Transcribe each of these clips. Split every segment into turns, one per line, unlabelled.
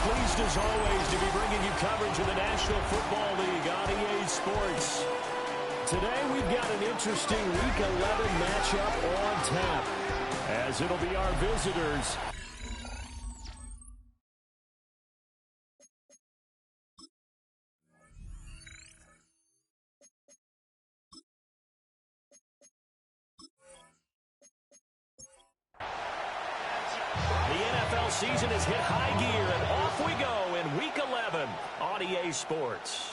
Pleased as always to be bringing you coverage of the National Football League on EA Sports. Today we've got an interesting Week 11 matchup on tap, as it'll be our visitors. Season has hit high gear, and off we go in Week 11 on EA Sports.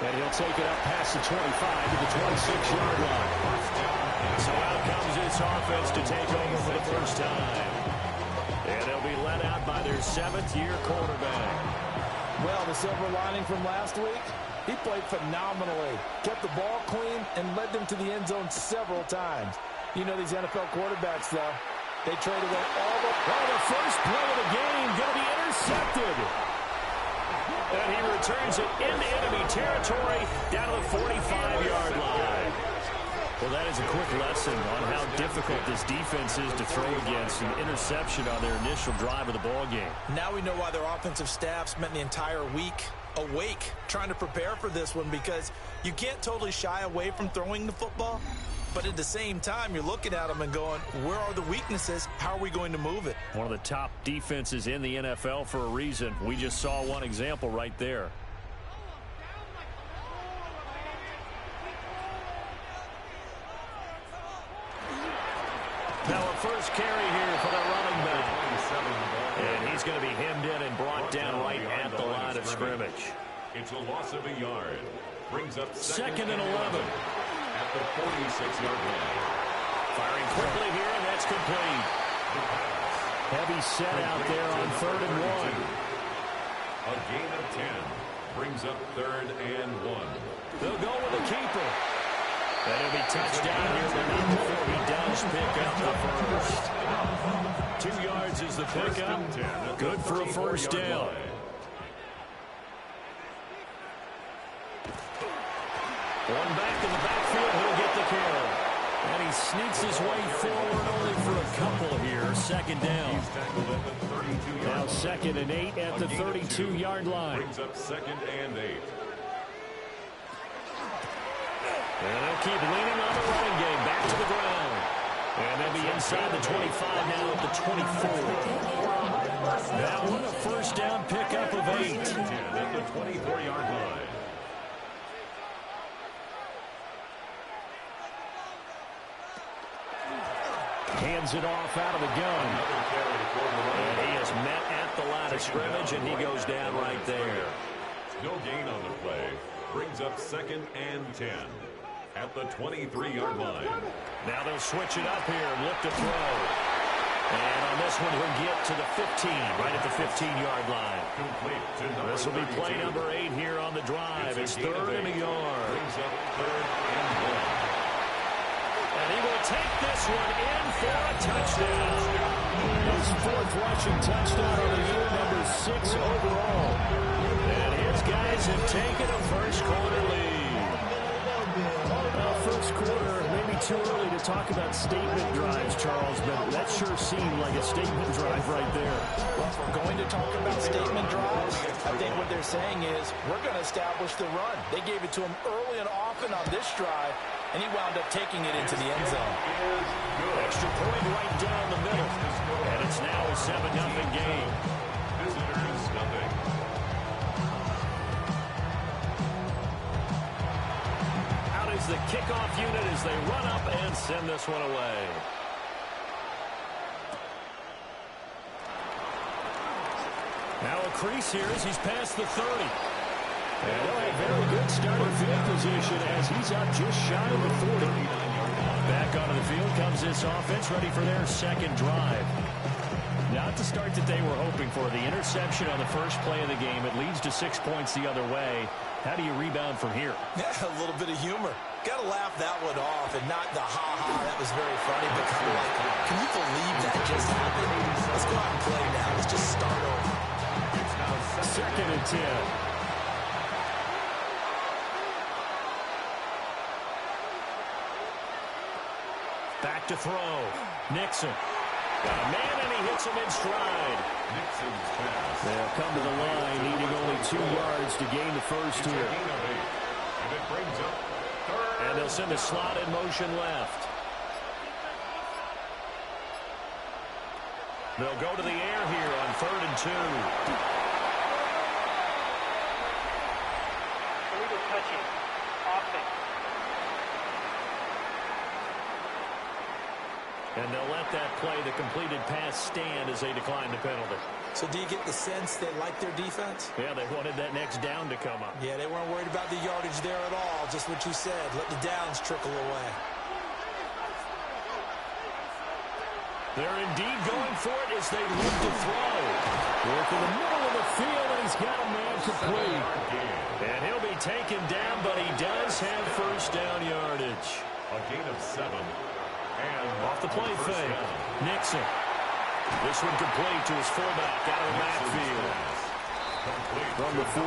And he'll take it up past the 25 to the 26-yard line. So out comes this offense to take over for the first time. And they'll be led out by their seventh-year quarterback.
Well, the silver lining from last week, he played phenomenally, kept the ball clean, and led them to the end zone several times. You know these NFL quarterbacks, though. They trade away all the...
Oh, the first play of the game going to be intercepted. And he returns it into enemy territory down to the 45-yard line. Well, that is a quick lesson on how difficult this defense is to throw against an interception on their initial drive of the ball game.
Now we know why their offensive staff spent the entire week awake trying to prepare for this one, because you can't totally shy away from throwing the football. But at the same time, you're looking at them and going, where are the weaknesses? How are we going to move it?
One of the top defenses in the NFL for a reason. We just saw one example right there. Now a first carry here for the running back. And he's going to be hemmed in and brought down right at the line of scrimmage.
It's a loss of a yard. Brings up
second and 11.
At the 46-yard line.
Firing quickly here, and that's complete. Heavy set out there on 3rd and 1.
A gain of 10 brings up 3rd and 1.
They'll go with the keeper. And he'll be touched down here, but not before he does pick up the first. 2 yards is the pickup. Good for a first down. One back in the backfield, he'll get the kill. And he sneaks his way forward only for a couple here. Second down. Now 2nd and 8 at the 32-yard line.
Brings up 2nd and 8.
And they'll keep leaning on the running game. Back to the ground. And they'll be inside the 25 now at the 24. That one a first down pickup of 8.
At the 24-yard line.
Hands it off out of the gun. And he is met at the line of scrimmage, and he goes down right there.
No gain on the play. Brings up 2nd and 10 at the 23-yard line.
Now they'll switch it up here and look to throw. And on this one, he'll get to the 15, right at the 15-yard line. This will be play number 8 here on the drive. It's 3rd and a yard.
Brings up 3rd and 1.
And he will take this one in for a touchdown. His 4th rushing touchdown of the year, number 6 overall. And his guys have taken a first-quarter lead. First quarter, maybe too early to talk about statement drives, Charles, but that sure seemed like a statement drive right there.
Well, if we're going to talk about statement drives, I think what they're saying is we're going to establish the run. They gave it to him early and often on this drive, and he wound up taking it into the end zone.
Extra point right down the middle. And it's now a 7-0 game.
Visitors nothing.
Out is the kickoff unit as they run up and send this one away. Now a crease here as he's past the 30. And they'll have very good starting field position as he's out just shy of the 40. Back onto the field comes this offense, ready for their second drive. Not the start that they were hoping for. The interception on the first play of the game. It leads to 6 points the other way. How do you rebound from here?
Yeah, a little bit of humor. Got to laugh that one off and not the ha-ha. That was very funny, but kind of like, can you believe that just happened? Let's go out and play now. Let's just start over.
It's now
2nd and 10. Back to throw. Nixon. Got a man, and he hits him in stride. They'll come to the line, needing only 2 yards to gain the first here.
And it brings up third.
And they'll send a slot in motion left. They'll go to the air here on 3rd and 2.
Illegal touching. Offense.
And they'll let that play, the completed pass, stand as they decline the penalty.
So do you get the sense they like their defense?
Yeah, they wanted that next down to come up.
Yeah, they weren't worried about the yardage there at all. Just what you said. Let the downs trickle away.
They're indeed going for it as they look to throw. Work in the middle of the field, and he's got a man complete. And he'll be taken down, but he does have first down yardage.
A gain of 7. And
Off the play fake. Nixon. This one complete to his fullback out of the backfield. From the 43,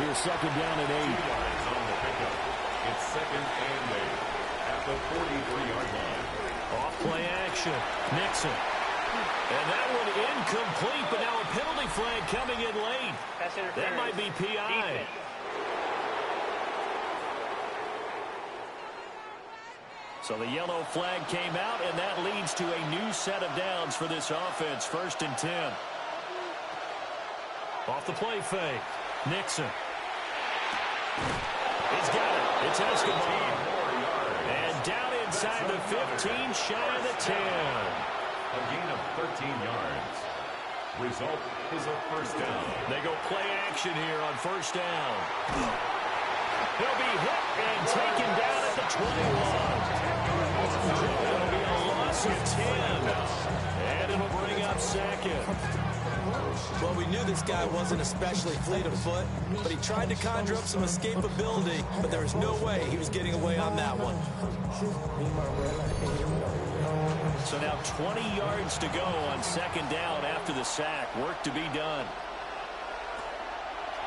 here's second down and 8.
On the pickup. It's 2nd and 8 at the 43-yard line.
Off play action. Nixon. And that one incomplete, but now a penalty flag coming in late. That might be PI.
Defense.
So the yellow flag came out, and that leads to a new set of downs for this offense. 1st and 10. Off the play fake. Nixon. He's got it. It's Escobar. And down inside the 15, shy of the 10.
A gain of 13 yards. Result is a first down.
They go play action here on 1st down. He'll be hit and taken down at the 21. It'll be a loss of 10. And it'll bring up 2nd.
Well, we knew this guy wasn't especially fleet of foot, but he tried to conjure up some escapability, but there was no way he was getting away on that one.
So now 20 yards to go on 2nd down after the sack. Work to be done.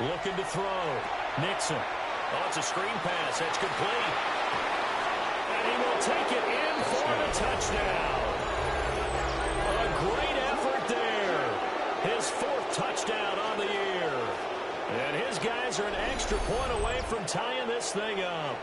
Looking to throw. Nixon. Oh, it's a screen pass. That's complete. And he will take it in for the touchdown. A great effort there. His 4th touchdown on the year. And his guys are an extra point away from tying this thing up.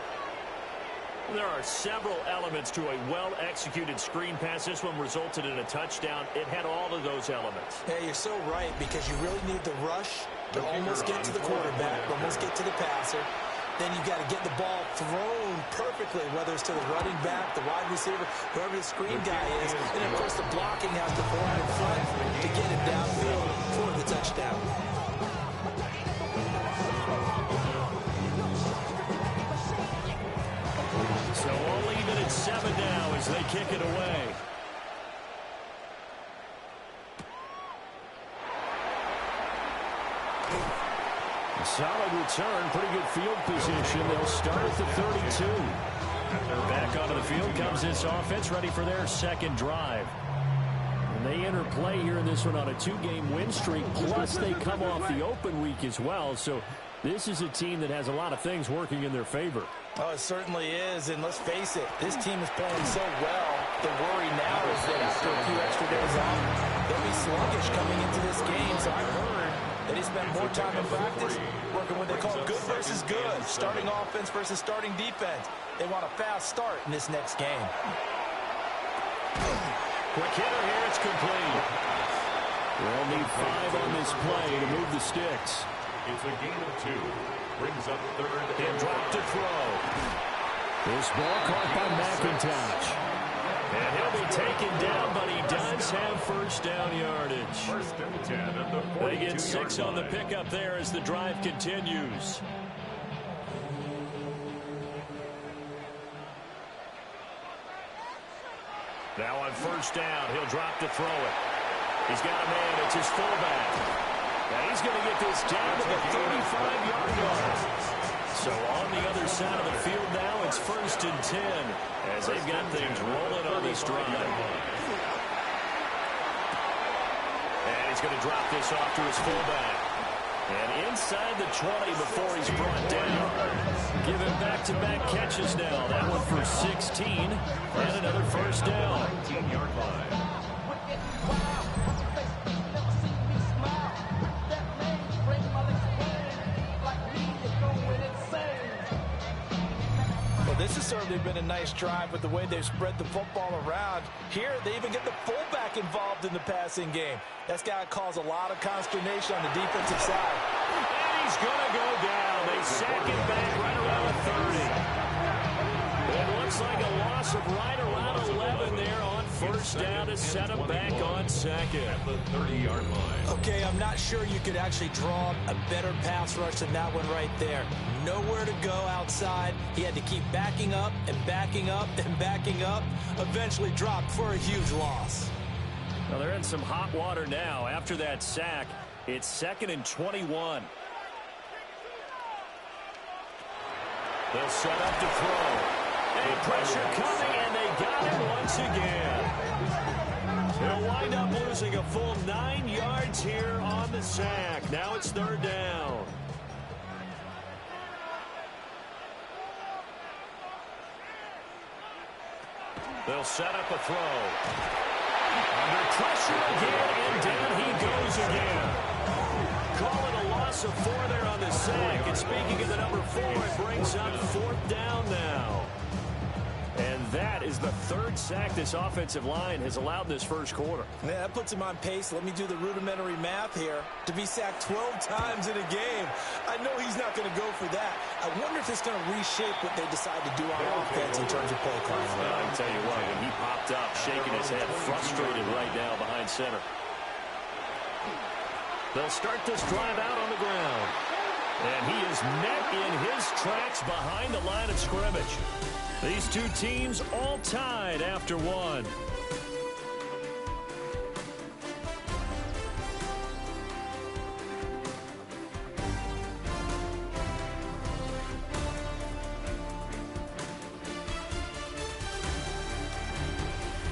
There are several elements to a well-executed screen pass. This one resulted in a touchdown. It had all of those elements.
Yeah, you're so right, because you really need the rush to almost get to the quarterback, almost get to the passer. Then you've got to get the ball thrown perfectly, whether it's to the running back, the wide receiver, whoever the screen guy is. And, of course, the blocking has to form in front to get it downfield for the touchdown.
So all even at 7 now as they kick it away. A solid return, pretty good field position. They'll start at the 32. Back onto the field comes this offense, ready for their 2nd drive. And they enter play here in this one on a 2-game win streak, plus they come off the open week as well. So this is a team that has a lot of things working in their favor.
Oh, it certainly is, and let's face it, this team is playing so well. The worry now is that after a few extra days off, they'll be sluggish coming into this game. So I heard that he spent more time in practice working what they call good versus good, starting offense versus starting defense. They want a fast start in this next game.
Quick hitter here, it's complete. They'll need 5 on this play to move the sticks.
It's a gain of 2. Brings up 3rd.
He'll drop to throw. This ball caught by McIntosh. And he'll be taken down, but he does have first down yardage.
1st and 10 at the 42-yard
They get 6 on the
line.
pickup there as the drive continues. Now on 1st down, he'll drop to throw it. He's got a man, it's his fullback. Now he's going to get this down to the 35-yard line. So on the other side of the field now, it's 1st and 10 as they've got things rolling on this drive. And he's going to drop this off to his fullback. And inside the 20 before he's brought down. Give him back-to-back catches now. That one for 16 and another first down.
19-yard line.
Well, this has certainly been a nice drive with the way they've spread the football around. Here, they even get the fullback involved in the passing game. That's got to cause a lot of consternation on the defensive side.
And he's going to go down. They sack him back right around the 30. It looks like a loss of right around 11 there on first down to set him back on second.
At the 30-yard line.
Okay, I'm not sure you could actually draw a better pass rush than that one right there. Nowhere to go outside. He had to keep backing up and backing up and backing up. Eventually dropped for a huge loss.
Well, they're in some hot water now. After that sack, it's 2nd and 21. They'll set up to throw. And pressure coming, and they got him once again. They'll wind up losing a full 9 yards here on the sack. Now it's 3rd down. They'll set up a throw. Under pressure again, and down he goes again. Call it a loss of 4 there on the sack. And speaking of the number 4, it brings up 4th down now. And that is the 3rd sack this offensive line has allowed in this first quarter.
Yeah, that puts him on pace. Let me do the rudimentary math here. To be sacked 12 times in a game, I know he's not going to go for that. I wonder if it's going to reshape what they decide to do on offense in terms of play calling.
Well, I can tell you what, when he popped up, shaking his head, frustrated right now behind center. They'll start this drive out on the ground. And he is met in his tracks behind the line of scrimmage. These two teams all tied after 1.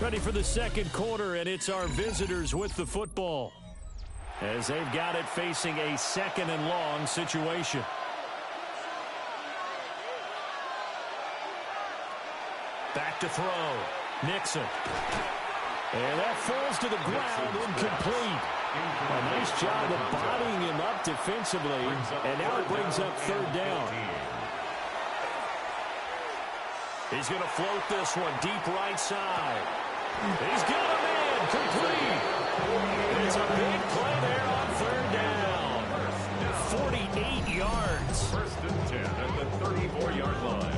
Ready for the second quarter, and it's our visitors with the football, as they've got it facing a 2nd and long situation. Back to throw. Nixon. And that falls to the ground, incomplete. A nice job of bodying him up defensively, and now it brings up 3rd down. He's going to float this one deep right side. He's got a man, complete. It's a big play there on 3rd down. 48 yards.
1st and 10 at the 34-yard line.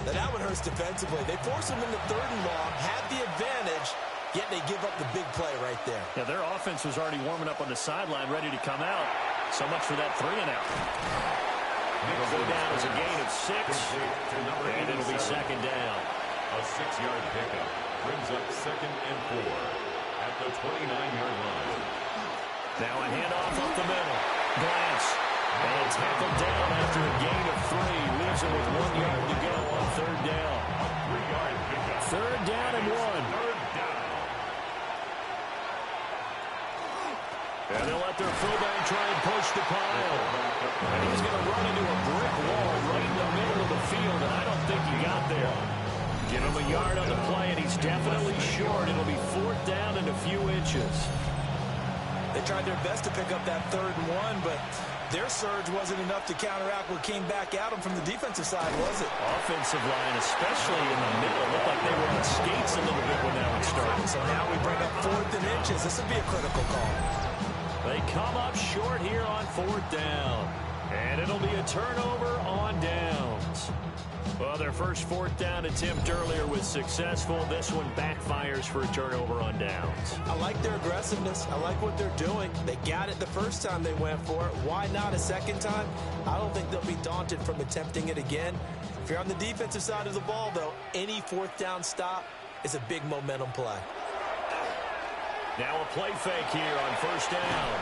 That one hurts defensively. They force him into 3rd and long, had the advantage, yet they give up the big play right there.
Yeah, their offense was already warming up on the sideline, ready to come out. So much for that 3 and out. It'll go down as a gain of 6, and it'll be 2nd down.
A 6-yard pickup brings up 2nd and 4 at the 29-yard line.
Now a handoff up the middle. Glance. And tackled down after a gain of 3. Leaves him with 1 yard to go on 3rd down.
3-yard pickup.
3rd down and 1.
3rd down.
And they'll let their fullback try and push the pile. And he's going to run into a brick wall right in the middle of the field, and I don't think he got there. Give him a yard on the play, and he's definitely short. It'll be 4th down and a few inches.
They tried their best to pick up that 3rd and 1, but their surge wasn't enough to counteract what came back at them from the defensive side, was it?
Offensive line, especially in the middle, looked like they were on skates a little bit when that one started.
So now we bring up 4th and inches. This would be a critical call.
They come up short here on 4th down. And it'll be a turnover on downs. Well, their first 4th down attempt earlier was successful. This one backfires for a turnover on downs.
I like their aggressiveness. I like what they're doing. They got it the first time they went for it. Why not a second time? I don't think they'll be daunted from attempting it again. If you're on the defensive side of the ball, though, any 4th down stop is a big momentum play.
Now a play fake here on 1st down.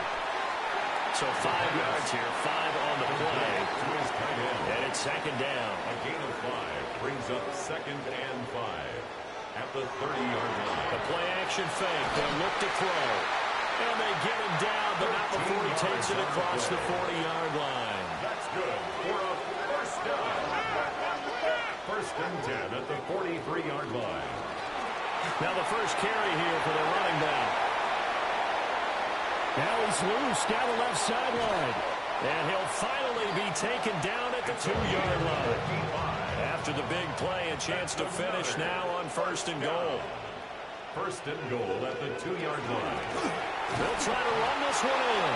So 5 yards here, 5 on the play. And it's 2nd down.
A gain of 5 brings up 2nd and 5 at the 30-yard line.
The play action fake. They'll look to throw. And they get him down, but not before he takes it across the 40-yard line.
That's good for a first down. First and 10 at the 43-yard line.
Now the first carry here for the running back. Now he's loose down the left sideline. And he'll finally be taken down at the 2-yard line. After the big play, a chance to finish now on first and goal.
First and goal at the 2-yard line.
They'll try to run this one in.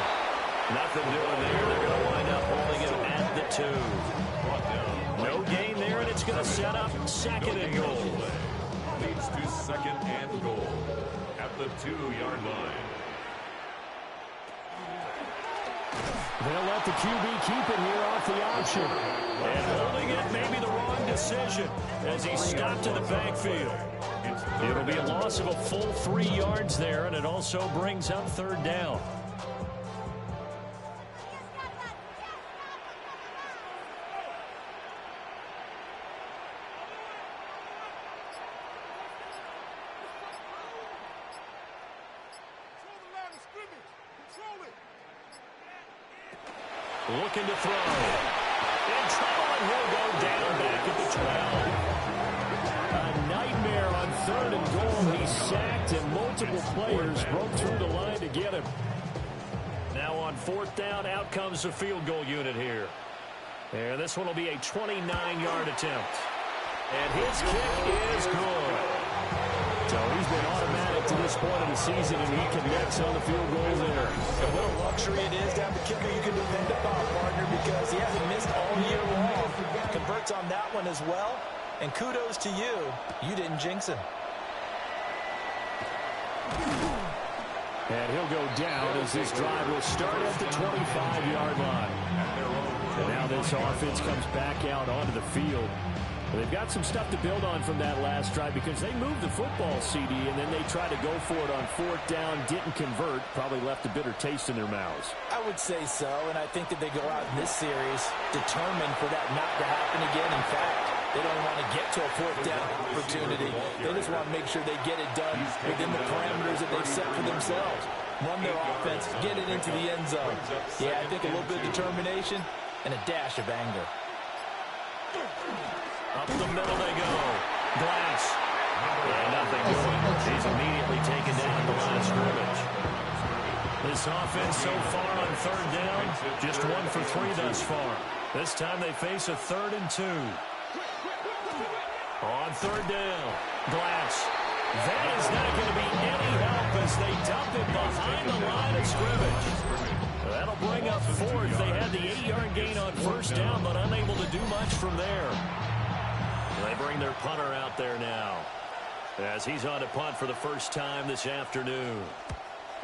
Nothing doing there. They're going to wind up holding it at the 2. No gain there, and it's going to set up second and goal.
Leads to second and goal at the 2-yard line.
They'll let the QB keep it here off the option. And holding it may be the wrong decision as he stopped in the backfield. It'll be a loss of a full 3 yards there, and it also brings up third down. Looking to throw. In trouble, and he'll go down back at the 12. A nightmare on third and goal. He's sacked, and multiple players broke through the line to get him. Now on fourth down, out comes the field goal unit here. And this one will be a 29-yard attempt. And his kick is good. So he's been automatic to this point of the season, and he connects on the field goal there.
And what a luxury it is to have a kicker you can depend upon, partner, because he hasn't missed all year long. Converts on that one as well. And kudos to you. You didn't jinx him.
And he'll go down as this drive will start at the 25-yard line. And now this offense comes back out onto the field. They've got some stuff to build on from that last drive because they moved the football, CD, and then they tried to go for it on fourth down, didn't convert, probably left a bitter taste in their mouths.
I would say so, and I think that they go out in this series determined for that not to happen again. In fact, they don't want to get to a fourth down opportunity. They just want to make sure they get it done within the parameters that they've set for themselves. Run their offense, get it into the end zone. Yeah, I think a little bit of determination and a dash of anger.
Up the middle they go. Glass. And nothing doing. He's immediately taken down at the line of scrimmage. This offense so far on third down, just 1 for 3 thus far. This time they face a 3rd and 2. On third down, Glass. That is not going to be any help as they dump it behind the line of scrimmage. That'll bring up fourth. They had the 8-yard gain on first down, but unable to do much from there. They bring their punter out there now as he's on to punt for the first time this afternoon.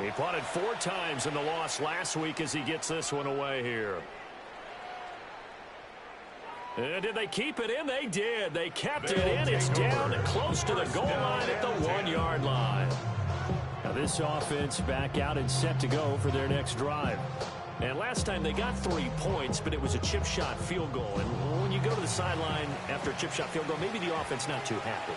He punted 4 times in the loss last week as he gets this one away here. And did they keep it in? They did. They kept it in. It's down close to the goal line at the 1-yard line. Now this offense back out and set to go for their next drive. And last time they got 3 points, but it was a chip shot field goal. And when you go to the sideline after a chip shot field goal, maybe the offense not too happy.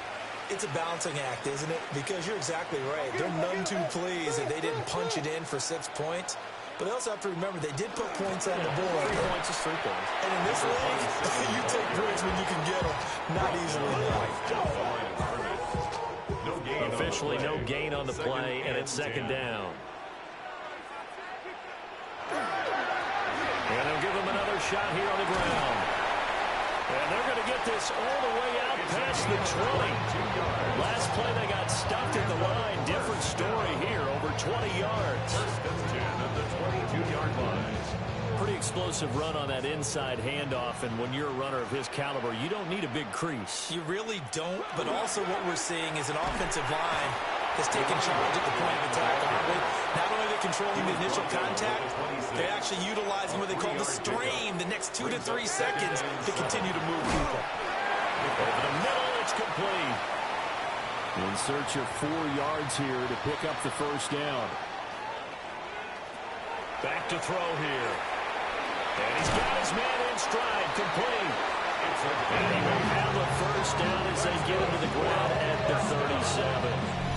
It's a balancing act, isn't it? Because you're exactly right. They're none too pleased that they didn't punch it in for 6 points. But they also have to remember they did put points on the board.
3 points is 3 points.
And in this league, you take points when you can get them. Not easily enough.
Officially no gain on the play, and it's second down. And they'll give them another shot here on the ground. And they're going to get this all the way out past the 20. Last play they got stuffed at the line. Different story here, over 20 yards.
First and 10 at the 22-yard line.
Pretty explosive run on that inside handoff, and when you're a runner of his caliber, you don't need a big crease.
You really don't, but also what we're seeing is an offensive line has taken charge at the point of attack, aren't we? Not only are they controlling the initial contact, they're actually utilizing what they call the strain, the next 2 to 3 seconds to continue to move people.
Over the middle, it's complete. In search of 4 yards here to pick up the first down. Back to throw here. And he's got his man in stride, complete. And he will have a first down as they get him to the ground at the 37.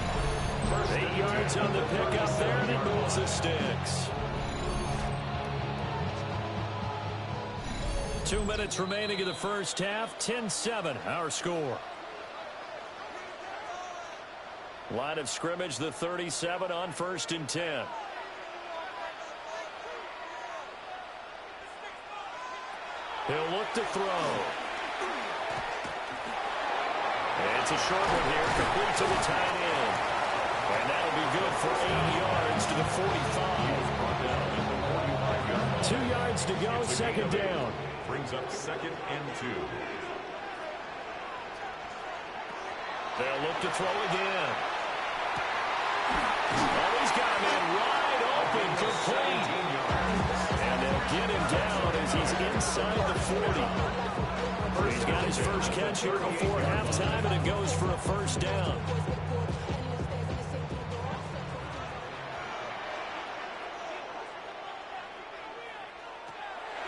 8 yards on the pickup there, and it moves the sticks. 2 minutes remaining in the first half. 10-7, our score. Line of scrimmage, the 37 on 1st and 10. He'll look to throw. It's a short one here, complete to the tight end. And that'll be good for 8 yards to the 45. 2 yards to go, second down.
Brings up 2nd and 2.
They'll look to throw again. Oh, he's got him in wide open, complete. And they'll get him down as he's inside the 40. He's got his first catch here before halftime, and it goes for a first down.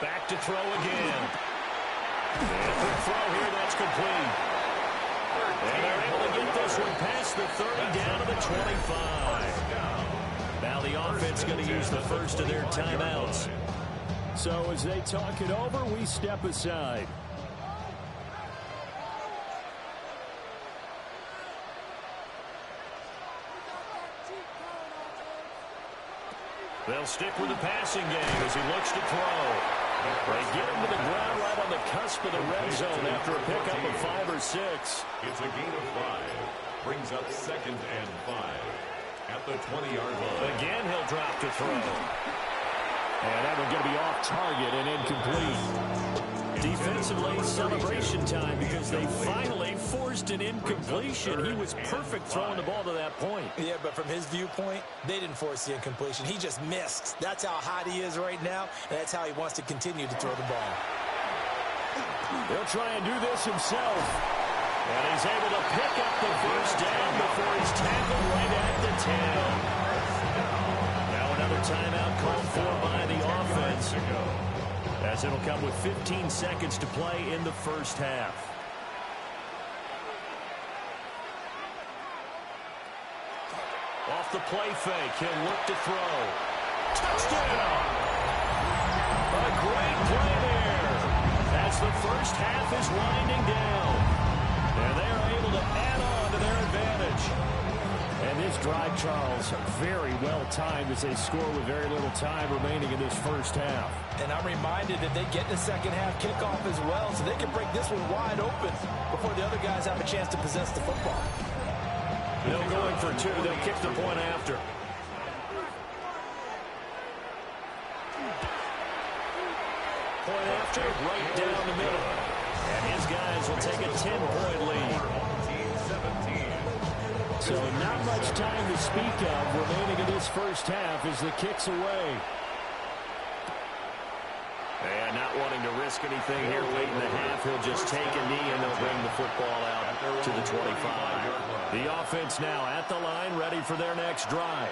Back to throw again. And quick throw here, that's complete. And they're able to get this one past the 30 down to the 25. Now the offense going to use the first of their timeouts. So as they talk it over, we step aside. They'll stick with the passing game as he looks to throw. They get him to the ground right on the cusp of the red zone after a pickup of 5 or 6.
It's a gain of 5. Brings up 2nd and 5 at the 20-yard line.
Again, he'll drop to throw. And that one going to be off target and incomplete. Defensively, celebration time because they finally forced an incompletion. He was perfect throwing the ball to that point.
Yeah, but from his viewpoint, they didn't force the incompletion. He just missed. That's how hot he is right now, and that's how he wants to continue to throw the ball.
He'll try and do this himself. And he's able to pick up the first down before he's tackled right at the 10. Now another timeout called for by the offense, as it'll come with 15 seconds to play in the first half. Off the play fake, he'll look to throw. Touchdown! A great play there as the first half is winding down. And they're able to add on to their advantage. And this drive, Charles, very well timed as they score with very little time remaining in this first half.
And I'm reminded that they get the second half kickoff as well, so they can break this one wide open before the other guys have a chance to possess the football.
They'll going for 2. They'll kick the point after. Point after, right down the middle. And his guys will take a 10-point lead. So not much time to speak of remaining in this first half as the kick's away. And not wanting to risk anything here late in the half, he'll just take a knee and they'll bring the football out to the 25. The offense now at the line, ready for their next drive.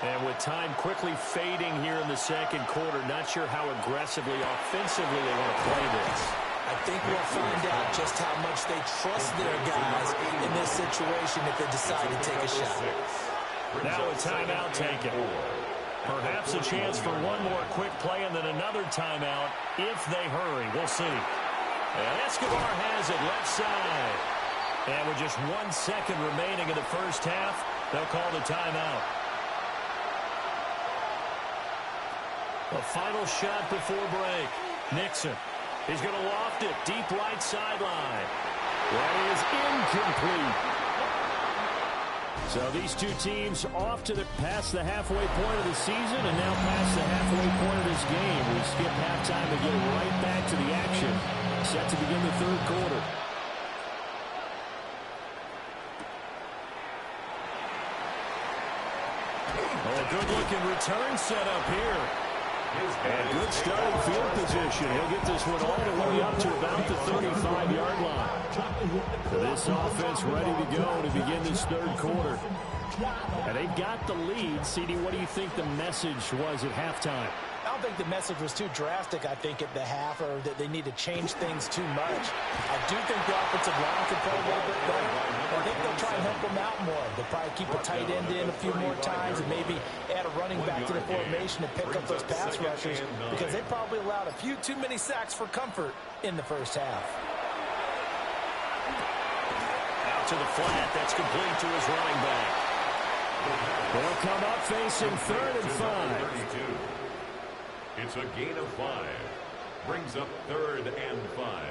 And with time quickly fading here in the second quarter, not sure how aggressively, offensively they want to play this.
I think we'll find out just how much they trust their guys in this situation if they decide to take a shot.
Now a timeout taken. Perhaps a chance for one more quick play and then another timeout if they hurry. We'll see. And Escobar has it left side. And with just 1 second remaining in the first half, they'll call the timeout. A final shot before break. Nixon. He's going to loft it deep right sideline. That is incomplete. So these two teams off to past the halfway point of the season and now past the halfway point of this game. We skip halftime and get right back to the action. Set to begin the third quarter. Oh, a good-looking return set up here. And good starting field position. He'll get this one all the way up to about the 35-yard line. This offense ready to go to begin this third quarter. And they've got the lead. CD, what do you think the message was at halftime?
I don't think the message was too drastic, I think, at the half, or that they need to change things too much. I do think the offensive line could play a little bit better. And
think they'll try and help them out more. They'll probably keep a tight end in a few more times and maybe add a running back to the formation to pick up those pass rushers because they probably allowed a few too many sacks for comfort in the first half.
Out to the flat. That's complete to his running back. They'll come up facing 3rd and 5.
It's a gain of 5. Brings up 3rd and 5.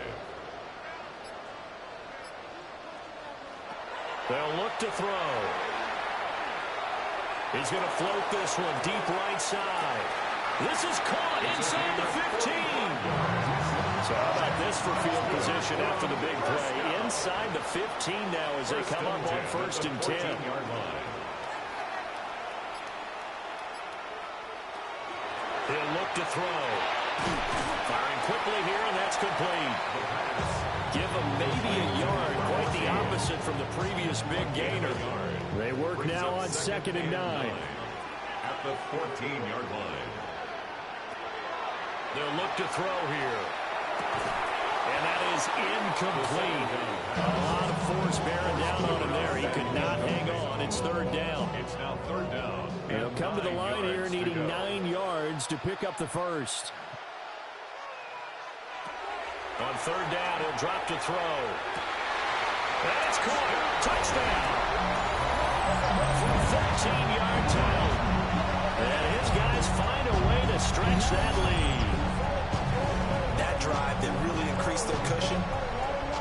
They'll look to throw. He's going to float this one deep right side. This is caught inside the 15. So how about this for field position after the big play? Inside the 15 now as they come up on 1st and 10. He'll look to throw. Firing quickly here, and that's complete. Give him maybe a yard. Quite the opposite from the previous big gainer. They work now on 2nd and 9.
At the 14-yard line.
They'll look to throw here. And that is incomplete. A lot of force bearing down on him there. He could not hang on. It's 3rd down.
It's now 3rd down.
They'll come to the line here needing 9 yards to pick up the first. On 3rd down, he'll drop to throw. That's caught. Touchdown. From 13-yard out. And his guys find a way to stretch that lead.
That drive that really increased their cushion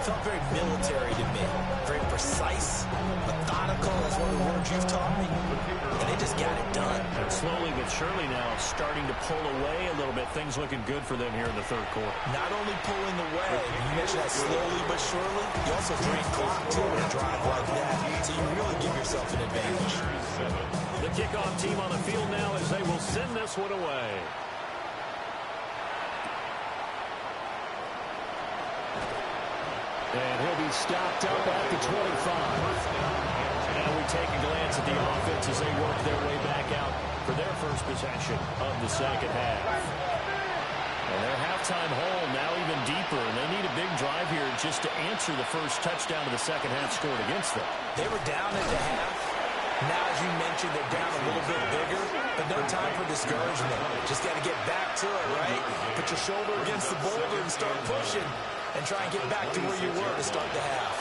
felt very military to me. Very precise, methodical, that's one of the words you've taught me. And they just got it done.
And slowly but surely now starting to pull away a little bit. Things looking good for them here in the 3rd quarter.
Not only pulling away, you mentioned that slowly but surely, you also drain clock too in a drive like that. So you really give yourself an advantage.
The kickoff team on the field now as they will send this one away. And he'll be stopped up at the 25. Now we take a glance at the offense as they work their way back out for their first possession of the 2nd half. And their halftime hole now even deeper, and they need a big drive here just to answer the first touchdown of the 2nd half scored against them.
They were down at the half. Now, as you mentioned, they're down a little bit bigger, but no time for discouragement. Just got to get back to it, right? Put your shoulder against the boulder and start pushing. And try and get back to where you were to start the half.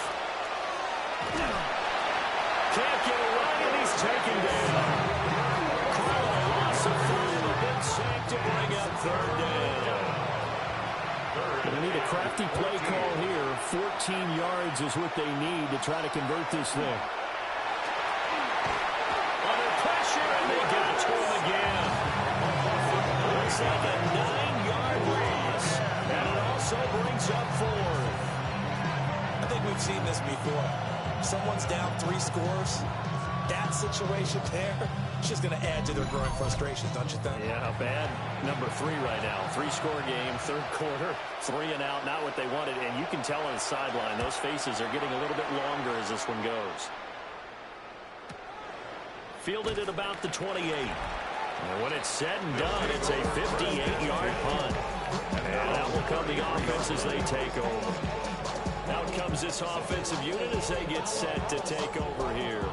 Can't get away, and he's taken down. Call a loss of 4, a big sack to bring up 3rd down. Going to need a crafty play call here. 14 yards is what they need to try to convert this thing. Under pressure, and they got to him again. Looks like a 9-yard loss, and it also brings up 4.
I think we've seen this before. Someone's down 3 scores. That situation there, it's just going to add to their growing frustrations, don't you think?
Yeah, bad number 3 right now. 3-score game, 3rd quarter, 3 and out, not what they wanted. And you can tell on the sideline, those faces are getting a little bit longer as this one goes. Fielded at about the 28. And when it's said and done, it's a 58-yard punt. And out will come the offense as they take over. Out comes this offensive unit as they get set to take over here.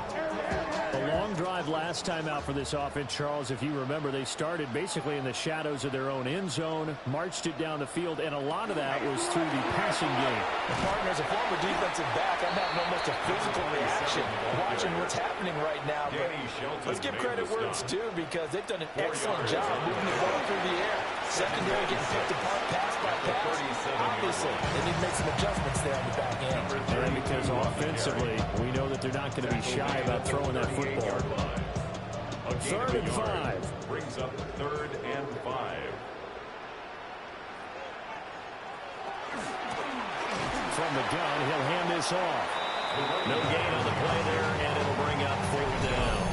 A long drive last time out for this offense, Charles. If you remember, they started basically in the shadows of their own end zone, marched it down the field, and a lot of that was through the passing game.
Partner, as a former defensive back, I'm having almost a physical reaction watching what's happening right now. But let's give credit where it's due because they've done an excellent job moving the ball through the air. Secondary getting picked apart pass by pass. Obviously, they need to make some adjustments there on the back end.
And because offensively, we know that they're not going to be shy about throwing that football. 3rd and 5.
Brings up 3rd and 5.
From the gun, he'll hand this off. No gain on the play there, and it'll bring up 4th down.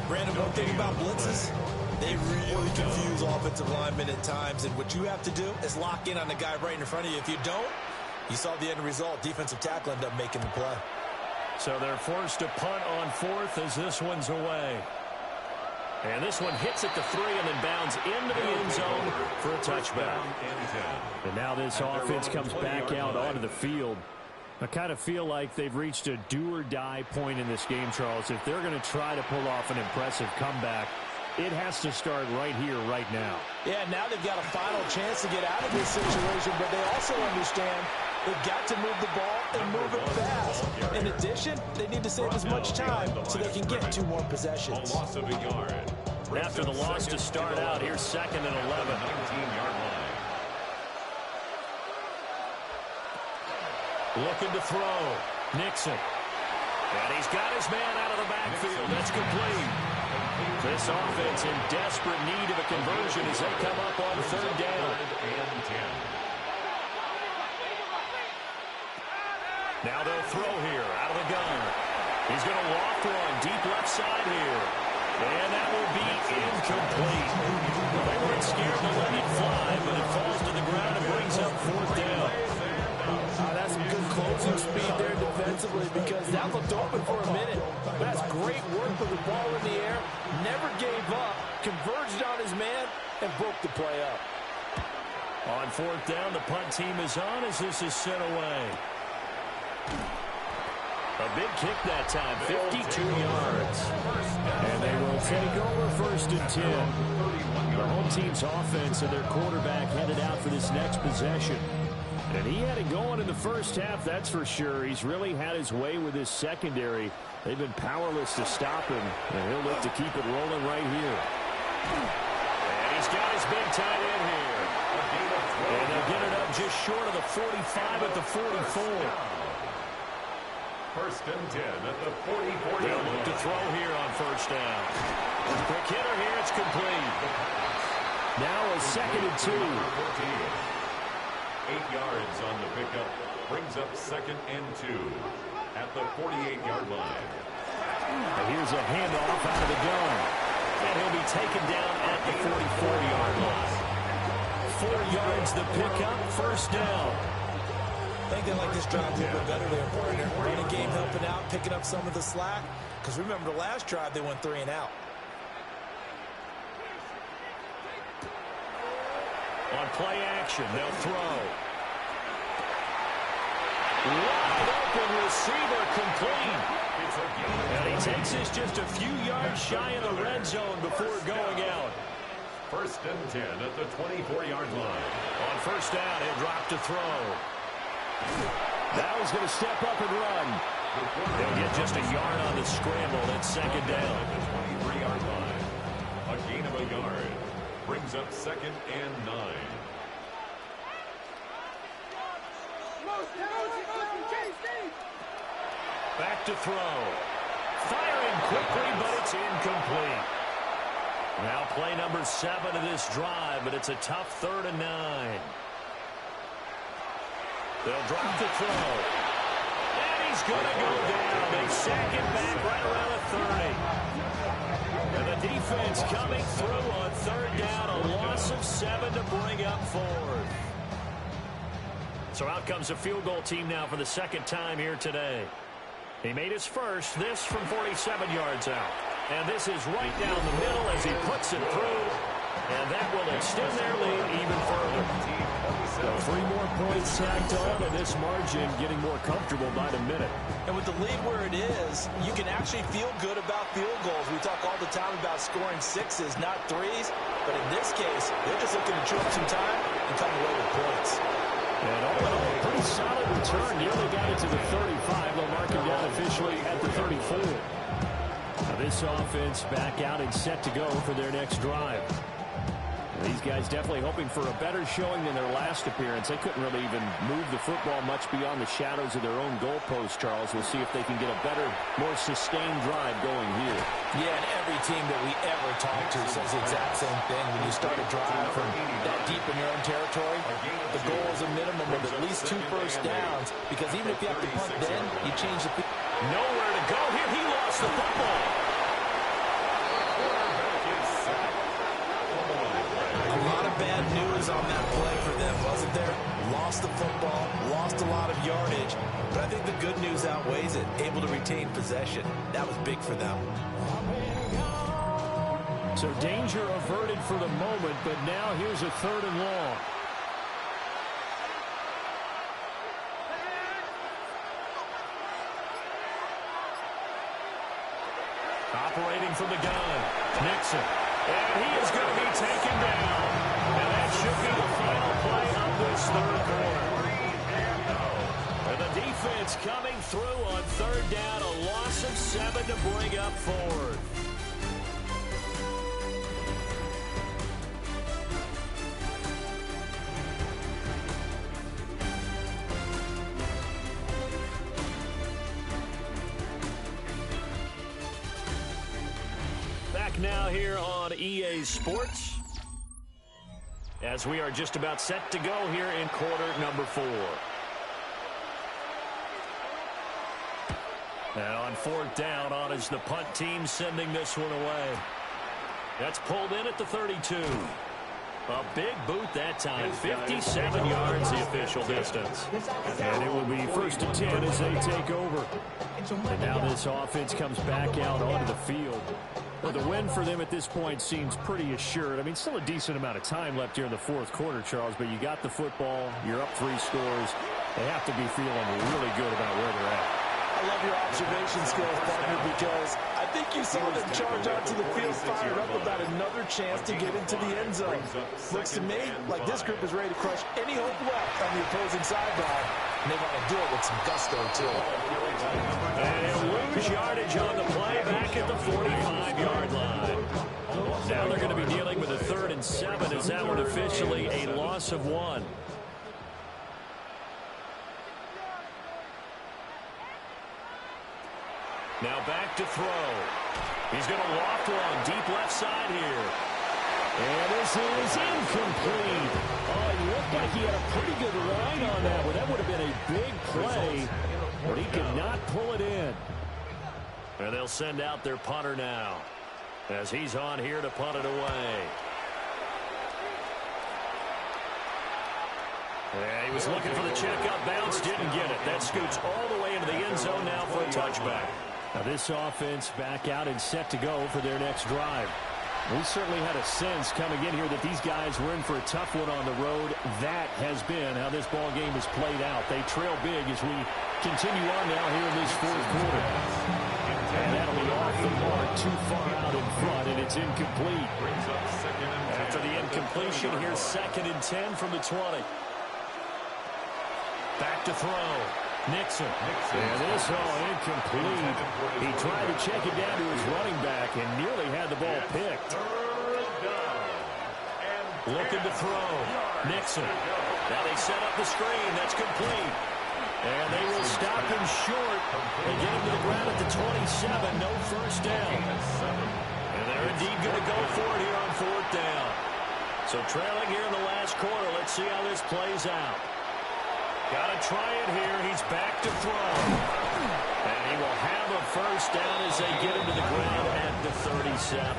Brandon, one thing about blitzes, they really confuse offensive linemen at times, and what you have to do is lock in on the guy right in front of you. If you don't, you saw the end result. Defensive tackle ended up making the play.
So they're forced to punt on 4th as this one's away. And this one hits at the 3 and then bounds into the end zone for a touchback. And now this offense comes back out onto the field. I kind of feel like they've reached a do-or-die point in this game, Charles. If they're going to try to pull off an impressive comeback, it has to start right here, right now.
Yeah, now they've got a final chance to get out of this situation, but they also understand they've got to move the ball and move it fast. In addition, they need to save as much time so they can get 2 more possessions.
A loss of a yard.
After the loss to start out, here's 2nd and 11.
19-yard line.
Looking to throw. Nixon. And he's got his man out of the backfield. That's complete. This offense in desperate need of a conversion as they come up on 3rd down. Now they'll throw here out of the gun. He's going to loft one deep left side here. And that will be incomplete. They weren't scared to let it fly, but it falls to the ground and brings up 4th down.
That's some good closing speed there defensively because that looked open for a minute. But that's great work with the ball in the air. Never gave up. Converged on his man and broke the play up.
On 4th down, the punt team is on as this is sent away. A big kick that time, 52 yards. And they will take over 1st and 10. The home team's offense and their quarterback headed out for this next possession. And he had it going in the first half, that's for sure. He's really had his way with his secondary. They've been powerless to stop him, and he'll look to keep it rolling right here. And he's got his big tight end here. And they'll get it up just short of the 45 at the 44.
1st and 10 at the 44.
They'll look to throw here on 1st down. Quick hitter here, it's complete. Now a 2nd and 2.
8 yards on the pickup. Brings up 2nd and 2 at the 48-yard line.
And here's a handoff out of the gun. And he'll be taken down at the 44-yard line. 4 yards the pickup, 1st down.
I think they like this drive a little bit better there, partner. Running game helping out, picking up some of the slack. Because remember, the last drive, they went 3 and out.
On play action, they'll throw. Wide open receiver complete. And he takes this just a few yards shy of the red zone before going out.
1st and 10 at the 24-yard line.
On 1st down, he'll drop to throw. Now he's going to step up and run. They'll get just a yard on the scramble. That's 2nd down.
At the 23-yard line. A gain of a yard. Brings up 2nd and 9.
Back to throw. Firing quickly, but it's incomplete. Now play number 7 of this drive, but it's a tough 3rd and 9. They'll drop the throw. And he's going to go down. They sack him back right around the 30. And the defense coming through on 3rd down. A loss of 7 to bring up 4th. So out comes the field goal team now for the 2nd time here today. He made his first, this from 47 yards out. And this is right down the middle as he puts it through. And that will extend their lead even further. So 3 more points tacked on, and this margin getting more comfortable by the minute.
And with the lead where it is, you can actually feel good about field goals. We talk all the time about scoring 6s, not 3s. But in this case, they're just looking to chew up some time and come away with points.
And all in all, pretty solid return. Nearly got it to the 35. They'll mark him down officially at the 34. Now this offense back out and set to go for their next drive. These guys definitely hoping for a better showing than their last appearance. They couldn't really even move the football much beyond the shadows of their own goalpost, Charles. We'll see if they can get a better, more sustained drive going here.
Yeah, and every team that we ever talk to says the exact same thing. When you start a drive from that deep in your own territory, the goal is a minimum of at least 2 first downs, because even if you have to punt then, you change the field.
Nowhere to go here. He lost the football.
Bad news on that play for them, wasn't there? Lost the football, lost a lot of yardage, but I think the good news outweighs it. Able to retain possession. That was big for them.
So danger averted for the moment, but now here's a 3rd and long. Operating from the gun, Nixon. And he is going to be taken down. And that should be the final play of this third quarter. And the defense coming through on third down. A loss of 7 to bring up fourth. Back now here on EA Sports, as we are just about set to go here in quarter number 4. And on fourth down, on is the punt team sending this one away. That's pulled in at the 32. A big boot that time. 57 yards the official distance. And it will be 1st and 10 as they take over. And now this offense comes back out onto the field. Well, the win for them at this point seems pretty assured. I mean, still a decent amount of time left here in the fourth quarter, Charles, but you got the football. You're up 3 scores. They have to be feeling really good about where they're at.
I love your observation skills, partner, because I think you saw them charge out to the field fired up about another chance to get into the end zone. Looks to me like this group is ready to crush any hope left on the opposing sideline, and they want to do it with some gusto, too.
And lose yardage on the play back at the 45-yard line. Now they're going to be dealing with a 3rd and 7 as that one officially a loss of 1. Now back to throw. He's going to loft one deep left side here. And this is incomplete. Oh, it looked like he had a pretty good line on that one. That would have been a big play, but he could not pull it in. And they'll send out their punter now as he's on here to punt it away. Yeah, he was looking for the check-up bounce, didn't get it. That scoots all the way into the end zone now for a touchback. Now this offense back out and set to go for their next drive. We certainly had a sense coming in here that these guys were in for a tough one on the road. That has been how this ball game has played out. They trail big as we continue on now here in this fourth quarter. And that'll be off the mark, too far out in front, and it's incomplete. After the incompletion, here's 2nd and 10 from the 20. Back to throw. Nixon. And this incomplete. He tried to check it down to his running back and nearly had the ball picked. Looking to throw. Nixon. Now they set up the screen. That's complete. And they will stop him short and get him to the ground at the 27. No first down. And they're indeed going to go for it here on 4th down. So trailing here in the last quarter. Let's see how this plays out. Got to try it here. He's back to throw. And he will have a first down as they get him to the ground at the 37.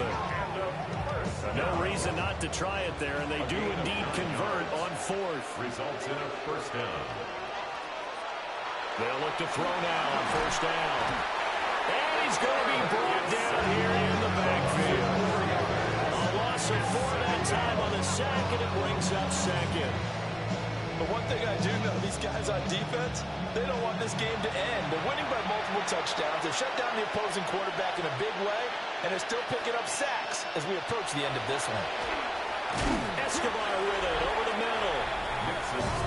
No reason not to try it there, and they do indeed convert on 4th.
Results in a first down.
They'll look to throw now on 1st down. And he's going to be brought down here in the backfield. A loss of 4 that time on the sack, and it brings up 2nd.
But one thing I do know, these guys on defense, they don't want this game to end. They're winning by multiple touchdowns. They've shut down the opposing quarterback in a big way, and they're still picking up sacks as we approach the end of this one.
Escobar with it over the middle.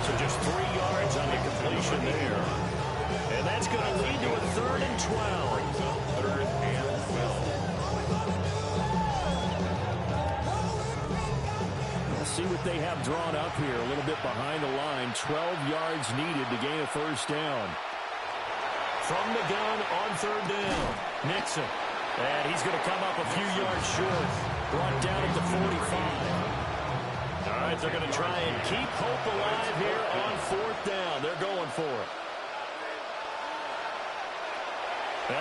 So just 3 yards on the completion there. And that's going to lead to a 3rd and 12.
3rd and 12.
See what they have drawn up here. A little bit behind the line. 12 yards needed to gain a first down. From the gun on 3rd down. Nixon. And he's going to come up a few yards short. Brought down at the 45. All right, they're going to try and keep hope alive here on 4th down. They're going for it.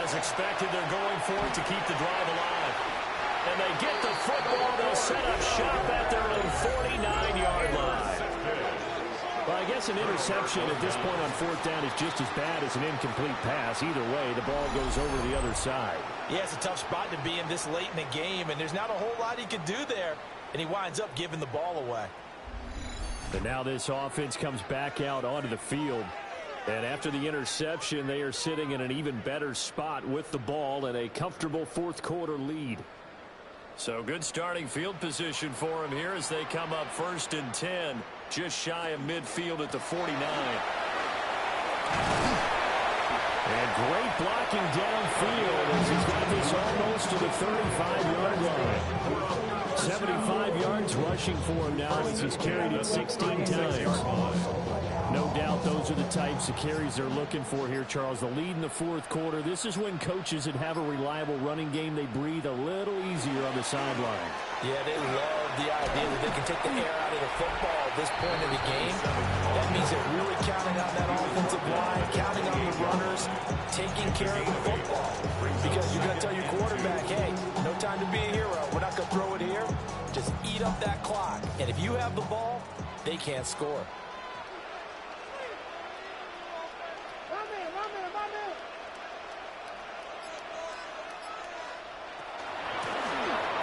As expected, they're going for it to keep the drive alive. And they get the football. They'll set up shop at their own 49-yard line. Well, I guess an interception at this point on 4th down is just as bad as an incomplete pass. Either way, the ball goes over the other side.
Yeah, it's a tough spot to be in this late in the game, and there's not a whole lot he could do there, and he winds up giving the ball away.
And now this offense comes back out onto the field. And after the interception, they are sitting in an even better spot with the ball and a comfortable fourth quarter lead. So good starting field position for him here as they come up 1st and 10, just shy of midfield at the 49. And great blocking downfield as he's got this almost to the 35-yard line. 75 yards rushing for him now as he's carried it 16 times. No doubt those are the types of carries they're looking for here, Charles. The lead in the fourth quarter. This is when coaches that have a reliable running game, they breathe a little easier on the sideline.
Yeah, they love the idea that they can take the air out of the football at this point in the game. That means they're really counting on that offensive line, counting on the runners, taking care of the football. Because you're going to tell your quarterback, hey, no time to be a hero. We're not going to throw it here. Just eat up that clock. And if you have the ball, they can't score.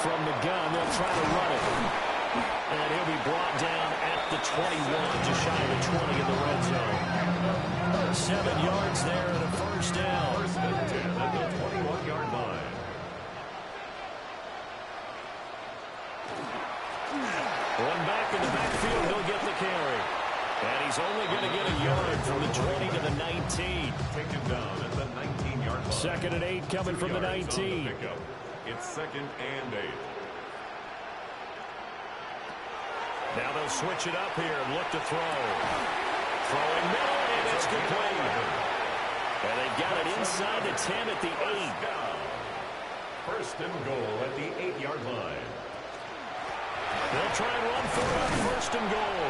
From the gun, they'll try to run it. And he'll be brought down at the 21, just shy of the 20 in the red zone. 7 yards there and a first down.
1st and 10 at the 21-yard line.
One back in the backfield, he'll get the carry. And he's only going to get a yard from the 20 to the 19.
Taken down at the 19-yard line.
2nd and 8 coming from the 19.
It's 2nd and 8.
Now they'll switch it up here and look to throw. Throwing middle, and it's complete. And they've got it inside the 10 at the 8.
1st and goal at the 8-yard line.
They'll try and run for it on 1st and goal.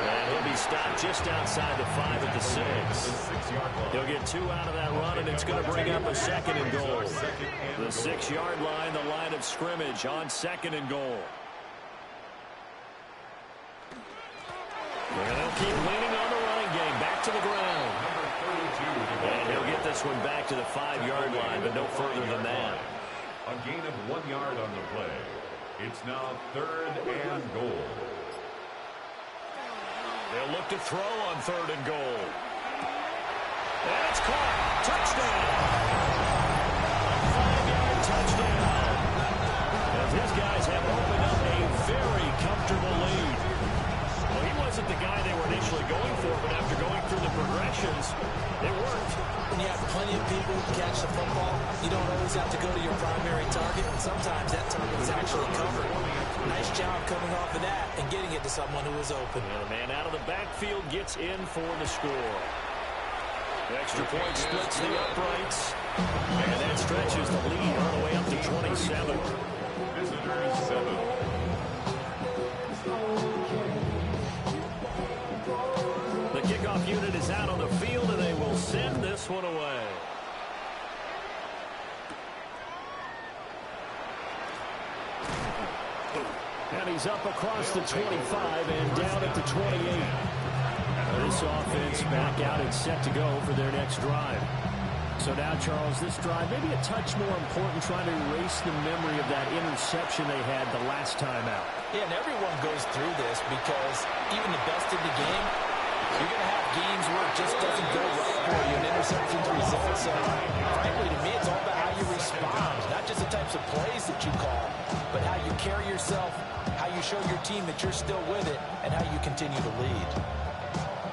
And he'll be stopped just outside the 5 at the 6. He'll get 2 out of that run, and it's going to bring up a 2nd and goal. The 6-yard line, the line of scrimmage on 2nd and goal. And they'll keep leaning on the running game. Back to the ground. And he'll get this one back to the 5-yard line, but no further than that.
A gain of 1 yard on the play. It's now 3rd and goal.
They'll look to throw on 3rd and goal. And it's caught. Touchdown. 5-yard touchdown. As his guys have opened up a very comfortable lead. Well, he wasn't the guy they were initially going for, but after going through the progressions, it worked.
When you have plenty of people who catch the football, you don't always have to go to your primary target, and sometimes that target is actually covered. Nice job coming off of that and getting it to someone who is open.
And the man out of the backfield gets in for the score. The extra point splits the uprights, and that stretches the lead all the way up to 27.
Visitors 7.
The kickoff unit is out on the field, and they will send this one away. And he's up across the 25 and down at the 28. This offense back out and set to go for their next drive. So now, Charles, this drive maybe a touch more important, trying to erase the memory of that interception they had the last time out.
Yeah, and everyone goes through this because even the best in the game, you're going to have games where it just doesn't go right for you, and interceptions result. So, frankly, to me, it's all about how you respond, not just the types of plays that you call, but how you carry yourself, how you show your team that you're still with it, and how you continue to lead.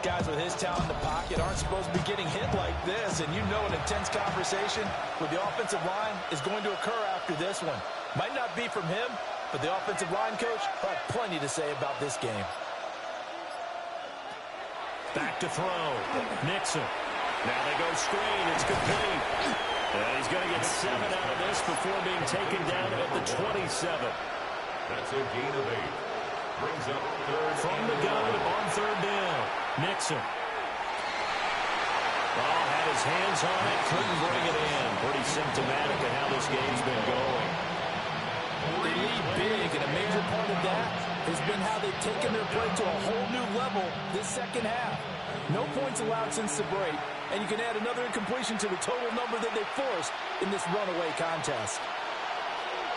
Guys with his talent in the pocket aren't supposed to be getting hit like this, and you know an intense conversation with the offensive line is going to occur after this one. Might not be from him, but the offensive line coach will have plenty to say about this game.
Back to throw. Nixon. Now they go screen. It's complete. And he's going to get 7 out of this before being taken down at the 27.
That's a gain of 8. Brings up 3rd.
From the gun on 3rd down. Nixon. Oh, had his hands on it. Couldn't bring it in. Pretty symptomatic of how this game's been going.
They lead big, and a major part of that has been how they've taken their play to a whole new level this second half. No points allowed since the break, and you can add another incompletion to the total number that they forced in this runaway contest.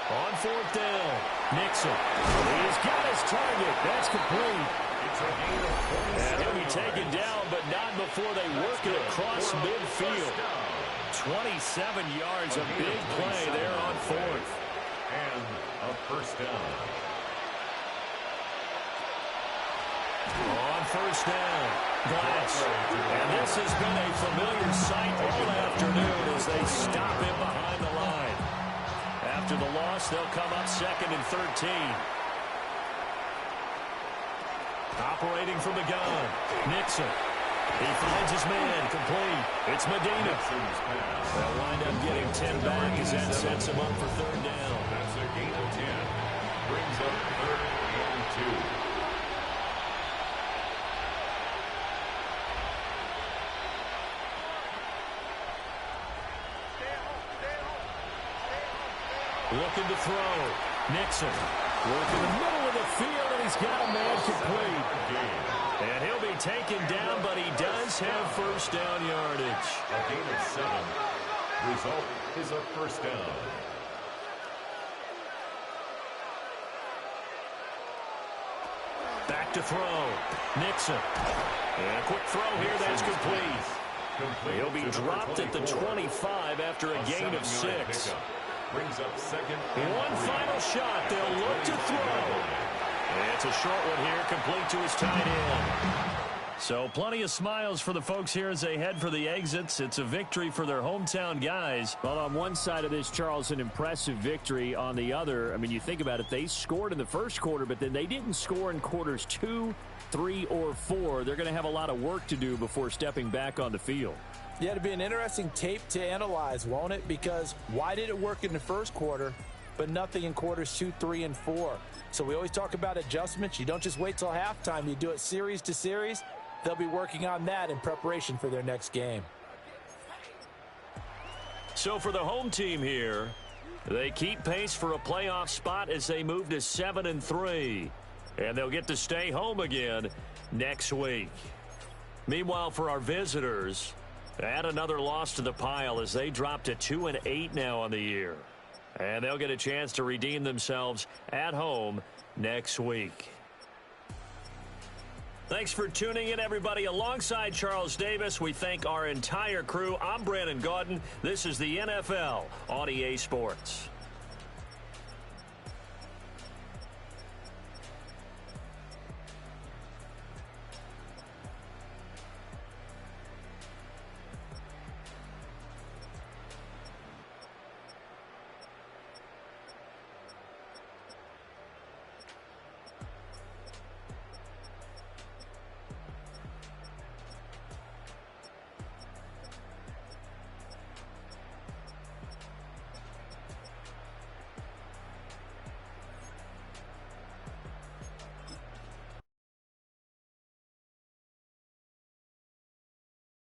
On 4th down, Nixon. He's got his target. That's complete. And he'll be taken down, but not before they work it across midfield. 27 yards, a big play there on fourth.
And a first down.
On first down, Glass. And this has been a familiar sight all afternoon as they stop him behind the line. After the loss, they'll come up 2nd and 13. Operating from the gun, Nixon. He finds his man, complete. It's Medina. They'll wind up getting 10 back as that sets him up for third down.
That's a gain of 10. Brings up 3rd and 2.
Looking to throw. Nixon. Working in the middle of the field, and he's got a man complete. And he'll be taken down, but he does have first down yardage.
A gain of 7. Result is a first down.
Back to throw. Nixon. And a quick throw here, that's complete. He'll be dropped at the 25 after a gain of 6.
Brings up 2nd.
One final shot. They'll look to throw. And it's a short one here, complete to his tight end. So plenty of smiles for the folks here as they head for the exits. It's a victory for their hometown guys.
Well, on one side of this, Charles, an impressive victory. On the other, I mean, you think about it, they scored in the first quarter, but then they didn't score in quarters 2, 3, or 4. They're going to have a lot of work to do before stepping back on the field.
Yeah, it'll be an interesting tape to analyze, won't it? Because why did it work in the first quarter, but nothing in quarters 2, 3, and 4? So we always talk about adjustments. You don't just wait till halftime. You do it series to series. They'll be working on that in preparation for their next game.
So for the home team here, they keep pace for a playoff spot as they move to 7 and 3. And they'll get to stay home again next week. Meanwhile, for our visitors, add another loss to the pile as they drop to 2 and 8 now on the year. And they'll get a chance to redeem themselves at home next week. Thanks for tuning in, everybody. Alongside Charles Davis, we thank our entire crew. I'm Brandon Gaudin. This is the NFL on EA Sports.